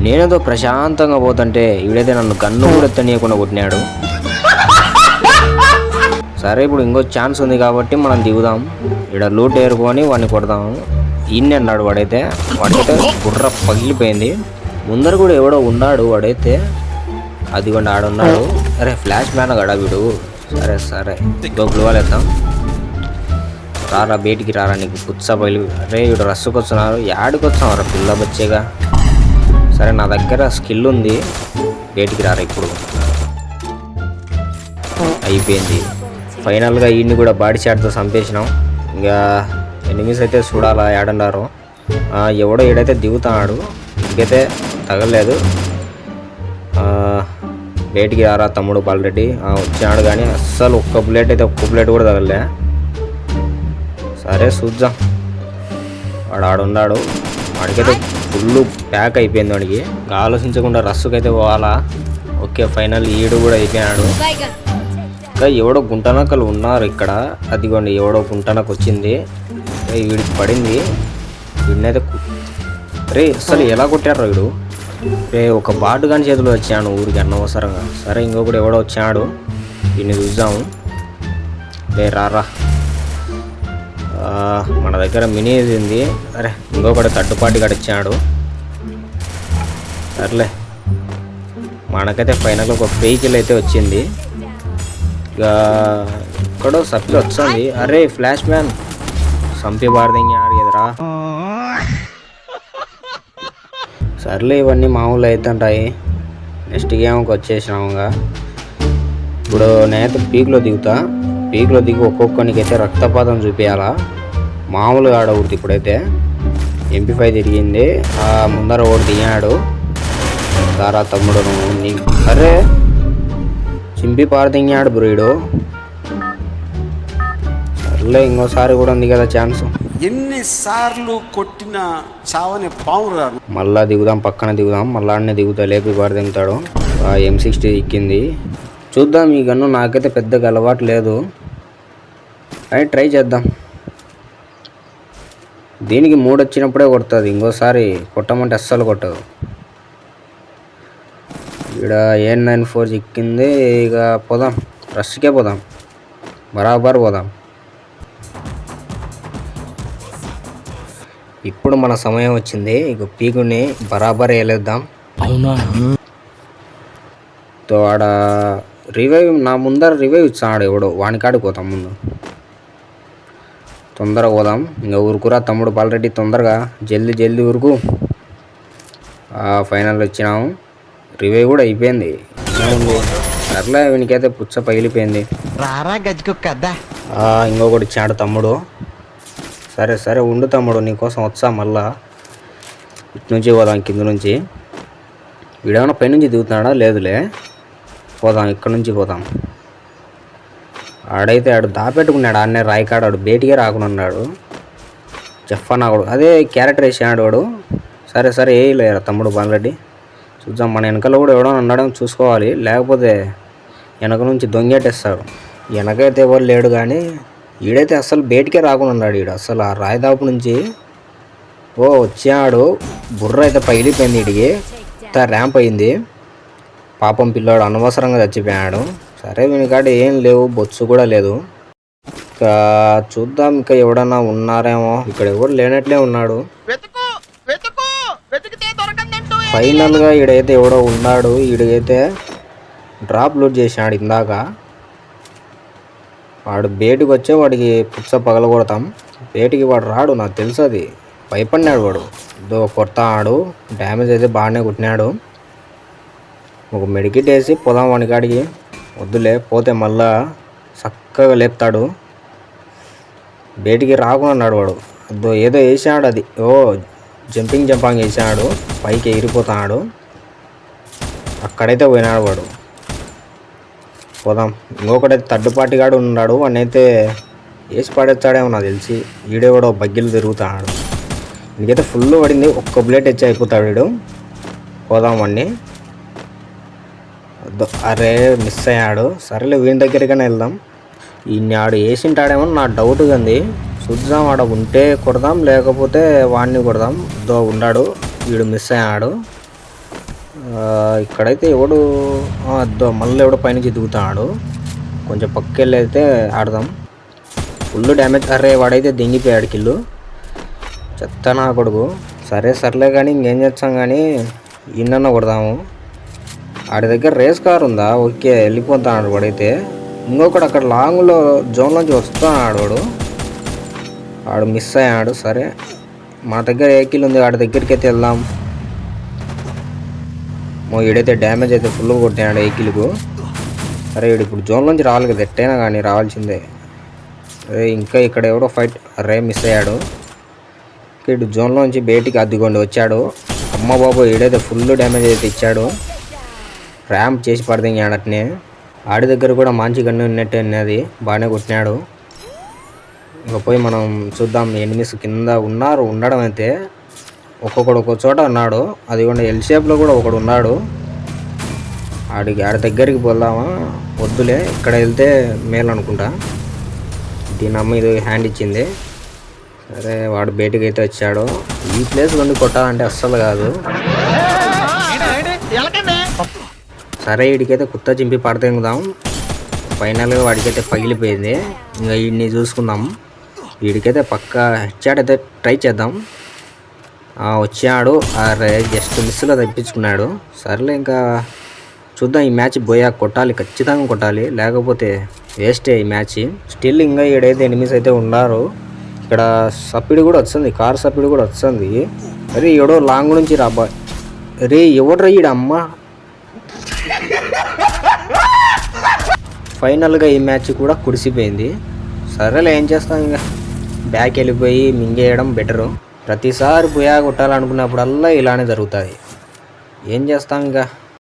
నేనేదో ప్రశాంతంగా పోతుంటే వీడైతే నన్ను గన్ను కూడా ఎత్తనీయకుండా కొట్టినాడు. సరే ఇప్పుడు ఇంకో ఛాన్స్ ఉంది కాబట్టి మనం దిగుదాం. ఇక్కడ లూట్ ఏరుకొని వాడిని కొడదాము. ఈయన్ని అన్నాడు వాడైతే బుర్ర పగిలిపోయింది. ముందర కూడా ఎవడో ఉన్నాడు వాడైతే, అదిగోండి ఆడున్నాడు. అరే ఫ్లాష్ మ్యాన్ గడా వీడు. సరే సరే ఇంకో గ్లూవాల్ వేద్దాం. రారా బయటికి రారా, నీకు పుచ్చ పగిలి. అరే వీడు రస్సుకు వస్తున్నారు. యాడికి వచ్చాం రా పిల్ల బచ్చేగా. సరే నా దగ్గర స్కిల్ ఉంది, బయటికి రారా. ఇప్పుడు అయిపోయింది. ఫైనల్గా ఈయన్ని కూడా బాడీ షాట్తో చంపేసినాం. ఇంకా ఎనిమిస్ అయితే చూడాలా ఏడన్నారు. ఎవడో ఏడైతే దిగుతున్నాడు, ఇంకైతే తగలేదు. బయటికి రారా తమ్ముడు బాలరెడ్డి. వచ్చాడు కానీ అస్సలు ఒక్క బుల్లెట్ కూడా తగలే. సరే చూద్దాం. వాడు ఆడున్నాడు, వాడికైతే ఫుల్ ప్యాక్ అయిపోయింది. వాడికి ఆలోచించకుండా రస్సుకైతే పోవాలా. ఓకే ఫైనల్ ఈడు కూడా అయిపోయినాడు. ఇంకా ఎవడో గుంటనక్కలు ఉన్నారు ఇక్కడ. అదిగోండి ఎవడో గుంటనకు వచ్చింది, వీడికి పడింది. వీడినైతే రే అసలు ఎలా కొట్టారు వీడు. రే ఒక బాటు కానీ చేతిలో వచ్చాను ఊరికి అనవసరంగా. సరే ఇంకొకటి ఎవడో వచ్చాడు, వీడిని చూద్దాము. రే రారా, మన దగ్గర మినీ ఉంది. అరే ఇంకొకటి థర్డ్ గడిచాడు. సర్లే మనకైతే ఫైనల్ ఒక వెహికల్ అయితే వచ్చింది. ఇక ఎక్కడో సప్లి వచ్చింది. అరే ఫ్లాష్ మ్యాన్ సంపి బారదింగ్ ఎదురా. సర్లే ఇవన్నీ మామూలు అవుతుంటాయి. నెక్స్ట్ గేమ్కి వచ్చేసినాముగా. ఇప్పుడు నేనైతే పీక్లో దిగి ఒక్కొక్కనికి అయితే రక్తపాతం చూపించాలా. మామూలుగా ఆడకూడదు. ఇప్పుడైతే MP5 తిరిగింది. ముందర ఒకటి దిగాడు. దారా తమ్ముడు నీ అరే చింపి పారదింగాడు బ్రీడు. సర్లే ఇంకోసారి కూడా ఉంది కదా ఛాన్స్. ఎన్నిసార్లు కొట్టిన చావని పాము రాదు. మళ్ళా దిగుదాం, పక్కన దిగుదాం. మళ్ళా దిగుతా లేపి పారదింగుతాడు. M60 ఎక్కింది. చూద్దాం. ఈ గన్ను నాకైతే పెద్దగా అలవాటు లేదు, కానీ ట్రై చేద్దాం. దీనికి 3 వచ్చినప్పుడే కొడుతుంది, ఇంకోసారి కొట్టమంటే అస్సలు కొట్టదు. ఇక్కడ A94 ఎక్కింది. ఇక పోదాం, రష్కే పోదాం, బరాబర్ పోదాం. ఇప్పుడు మన సమయం వచ్చింది. ఇక పీకుని బరాబర్ వేయలేద్దాం. అవునా తో ఆడ రివైవ్ నా ముందర రివైవ్ ఇచ్చాడు ఎవడో, వానికాడికి పోతాం. ముందు తొందరగా పోదాం. ఇంకా ఊరుకురా తమ్ముడు బాలరెడ్డి, తొందరగా జల్దీ ఊరుకు. ఫైనల్ వచ్చినాము. రివైవ్ కూడా అయిపోయింది. అట్లా వీనికైతే పుచ్చ పగిలిపోయింది. ఇంకొకటి ఇచ్చాడు తమ్ముడు. సరే ఉండు తమ్ముడు, నీకోసం వచ్చా. మళ్ళా ఇటు నుంచి పోదాం, కింద నుంచి. వీడేమన్నా పైనుంచి దిగుతున్నాడా? లేదులే, పోదాం, ఇక్కడ నుంచి పోదాం. ఆడైతే ఆడు దాపెట్టుకున్నాడు. ఆడనే రాయికాడు. ఆడు బయటికే రాకున్నాడు. చెప్పన్నాడు అదే క్యారెక్టర్ వేసాడు వాడు. సరే వేయలేరా తమ్ముడు బాలరెడ్డి. చూద్దాం, మన వెనకాల కూడా ఎవడో ఉన్నాడని చూసుకోవాలి, లేకపోతే వెనక నుంచి దొంగేటేస్తాడు. వెనకైతే ఎవరు లేడు, కానీ ఈడైతే అస్సలు బయటికే రాకున్నాడు. ఈడు అసలు ఆ రాయిదాపు నుంచి వచ్చాడు. బుర్ర అయితే పగిలిపోయింది. ఈడికి ర్యాంప్ అయింది. పాపం పిల్లాడు అనవసరంగా చచ్చిపోయాడు. సరే వీనికాడ ఏం లేవు, బొచ్చు కూడా లేదు. ఇంకా చూద్దాం, ఇంకా ఎవడన్నా ఉన్నారేమో. ఇక్కడ ఎవరు లేనట్లే ఉన్నాడు. ఫైనల్గా ఈడైతే ఎవడో ఉన్నాడు. ఈడైతే డ్రాప్ లోడ్ చేసినాడు ఇందాక. వాడు బయటికి వచ్చే వాడికి పుచ్చ పగలగొడతాం. బయటికి వాడు రాడు, నాకు తెలుసు. అది భయపడినాడు వాడు. కొడతాడు. డ్యామేజ్ అయితే బాగానే కొట్టినాడు. ఒక మెడికిట్ వేసి పోదాం వాడికాడికి. వద్దులే, పోతే మళ్ళా చక్కగా లేపుతాడు. బయటికి రాకున్నాడు వాడు. ఏదో వేసాడు. అది జంపింగ్ వేసాడు. పైకి ఎగిరిపోతున్నాడు. అక్కడైతే పోయినాడు వాడు. పోదాం. ఇంకొకటైతే థర్డ్ పార్టీ గాడు ఉన్నాడు. వాడినైతే వేసి పడేస్తాడేమో నాకు తెలిసి. వీడే కూడా బగ్గిలు తిరుగుతున్నాడు. ఇంకైతే ఫుల్ పడింది. ఒక్క బుల్లెట్ వచ్చి అయిపోతాడు వీడు. పోదాం వాడిని. అరే మిస్ అయ్యాడు. సరేలే వీని దగ్గరికైనా వెళ్దాం. ఈయన్ని ఆడు వేసింటాడేమో నా డౌట్గా ఉంది. చూద్దాం, ఆడ ఉంటే కొడదాం, లేకపోతే వాడిని కొడదాం. ఉన్నాడు, వీడు మిస్ అయ్యాడు. ఇక్కడైతే ఎవడు మళ్ళీ ఎవడో పైనుంచి దిగుతున్నాడు. కొంచెం పక్కకెళ్ళి అయితే ఆడదాం. Full damage. అరే వాడైతే దింగిపోయాడు కిల్లు. చెత్త నా కొడుకు. సర్లే కానీ ఇంకేం చేస్తాం కానీ ఇన్నన్నా కొడదాము. ఆడి దగ్గర రేస్ కార్ ఉందా? ఓకే వెళ్ళిపోతున్నాడు వాడైతే. ఇంకొకడు అక్కడ లాంగ్లో జోన్లోంచి వస్తున్నాడు వాడు మిస్ అయ్యాడు. సరే మా దగ్గర ఏ కిల్ ఉంది, వాడి దగ్గరికి అయితే వెళ్దాం. వీడైతే డ్యామేజ్ అయితే ఫుల్ కొట్టాడు ఏ కిల్కు. అరే వీడు ఇప్పుడు జోన్లోంచి రావాలి కదా, ఎట్టైనా కానీ రావాల్సిందే. అరే ఇంకా ఇక్కడ ఎవడో ఫైట్. అరే మిస్ అయ్యాడు. వీడు జోన్లోంచి బయటికి అద్దుకొని వచ్చాడు. అమ్మ బాబు వీడైతే ఫుల్ డ్యామేజ్ అయితే ఇచ్చాడు. ర్యాంప్ చేసి పడదింగాడు అట్నే. ఆడి దగ్గర కూడా మంచి గన్ను ఉన్నట్టే ఉన్నది, బాగానే కొట్టినాడు. ఇంకా పోయి మనం చూద్దాం. ఎనిమిస్ కింద ఉండడం అయితే ఒక్కొక్కడు ఒక్కొక్క చోట ఉన్నాడు. అది కూడా ఎల్ షేప్లో కూడా ఒకడు ఉన్నాడు. ఆడి దగ్గరికి పోదామా? వద్దులే, ఇక్కడ వెళ్తే మేలు అనుకుంటా. దీని అమ్మ ఇది హ్యాండ్ ఇచ్చింది. సరే వాడు బయటకు అయితే వచ్చాడు. ఈ ప్లేస్ నుండి కొట్టాలంటే అస్సలు కాదు. సరే వీడికైతే కుత్త చింపి పడతెంగుదాం. ఫైనల్గా వాడికైతే పగిలిపోయింది. ఇంకా వీడిని చూసుకుందాం. వీడికైతే పక్క హెడ్షాట్ అయితే ట్రై చేద్దాం. వచ్చాడు. అరే జస్ట్ మిస్లో తప్పించుకున్నాడు. సర్లే ఇంకా చూద్దాం. ఈ మ్యాచ్ బోయా కొట్టాలి, ఖచ్చితంగా కొట్టాలి, లేకపోతే వేస్టే ఈ మ్యాచ్. స్టిల్ ఇంకా ఈడైతే ఎనిమిస్ అయితే ఉన్నారు. ఇక్కడ సప్పిడి కూడా వస్తుంది, కార్ సప్పిడి కూడా వస్తుంది. అరే ఎవడో లాంగ్ నుంచి రాబా. అరే ఎవడ్రా ఈడ అమ్మ. ఫైనల్గా ఈ మ్యాచ్ కూడా కుడిసిపోయింది. సరేలే ఏం చేస్తాం, ఇంకా బ్యాక్ వెళ్ళిపోయి మింగేయడం బెటరు. ప్రతిసారి బోయా కొట్టాలనుకున్నప్పుడల్లా ఇలానే జరుగుతుంది. ఏం చేస్తాం ఇంకా.